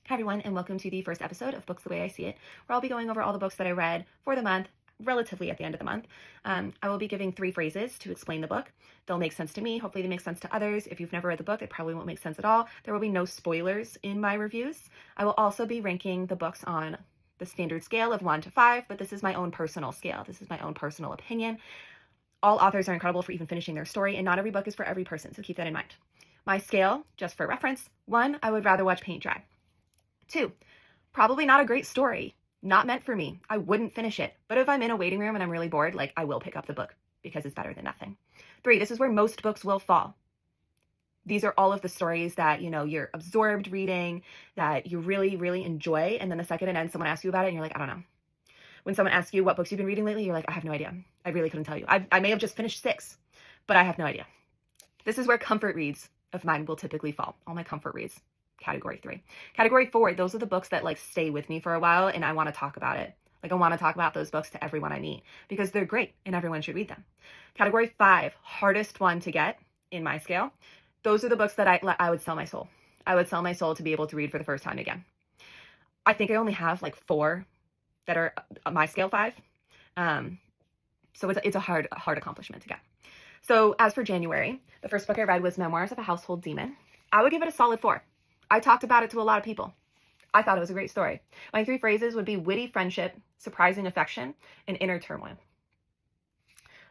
Hi everyone, and welcome to the first episode of Books the Way I See It, where I'll be going over all the books that I read for the month, relatively at the end of the month. I will be giving 3 phrases to explain the book. They'll make sense to me. Hopefully they make sense to others. If you've never read the book, it probably won't make sense at all. There will be no spoilers in my reviews. I will also be ranking the books on the standard scale of 1 to 5, but this is my own personal scale. This is my own personal opinion. All authors are incredible for even finishing their story, and not every book is for every person, so keep that in mind. My scale, just for reference: 1, I would rather watch paint dry. 2, probably not a great story. Not meant for me. I wouldn't finish it. But if I'm in a waiting room and I'm really bored, I will pick up the book because it's better than nothing. 3, this is where most books will fall. These are all of the stories that, you're absorbed reading, that you really, really enjoy. And then the second it ends, someone asks you about it and you're like, I don't know. When someone asks you what books you've been reading lately, you're like, I have no idea. I really couldn't tell you. I may have just finished 6, but I have no idea. This is where comfort reads of mine will typically fall. All my comfort reads. Category 3. Category 4, those are the books that stay with me for a while and I want to talk about it. I want to talk about those books to everyone I meet because they're great and everyone should read them. Category 5, hardest one to get in my scale. Those are the books that I would sell my soul. I would sell my soul to be able to read for the first time again. I think I only have 4 that are my scale 5. So it's a hard accomplishment to get. So as for January, the first book I read was Memoirs of a Household Demon. I would give it a solid 4. I talked about it to a lot of people. I thought it was a great story. My 3 phrases would be witty friendship, surprising affection, and inner turmoil.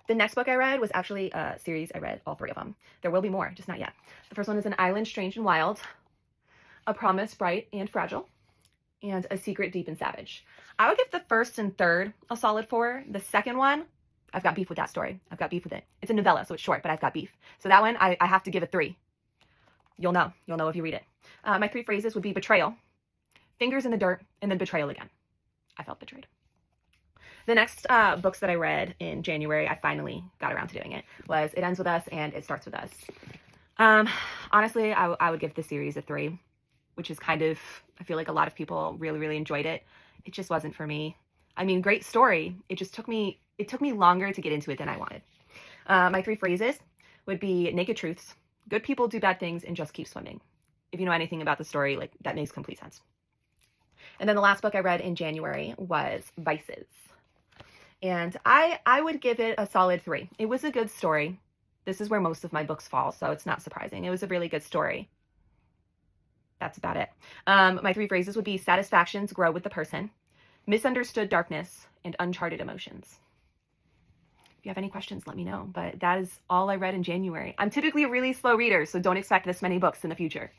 The next book I read was actually a series. I read all 3 of them. There will be more, just not yet. The first one is An Island Strange and Wild, A Promise Bright and Fragile, and A Secret Deep and Savage. I would give the first and third a solid 4. The second one, I've got beef with that story. I've got beef with it. It's a novella, so it's short, but I've got beef. So that one, I have to give it 3. You'll know if you read it. My 3 phrases would be betrayal, fingers in the dirt, and then betrayal again. I felt betrayed. The next books that I read in January, I finally got around to doing it, was It Ends With Us and It Starts With Us. Honestly, I would give the series a 3, which is I feel like a lot of people really, really enjoyed it. It just wasn't for me. I mean, great story. It took me longer to get into it than I wanted. My 3 phrases would be naked truths, good people do bad things, and just keep swimming. If you know anything about the story, that makes complete sense. And then the last book I read in January was Vices. And I would give it a solid 3. It was a good story. This is where most of my books fall, so it's not surprising. It was a really good story. That's about it. My 3 phrases would be satisfactions grow with the person, misunderstood darkness, and uncharted emotions. If you have any questions, let me know. But that is all I read in January. I'm typically a really slow reader, so don't expect this many books in the future.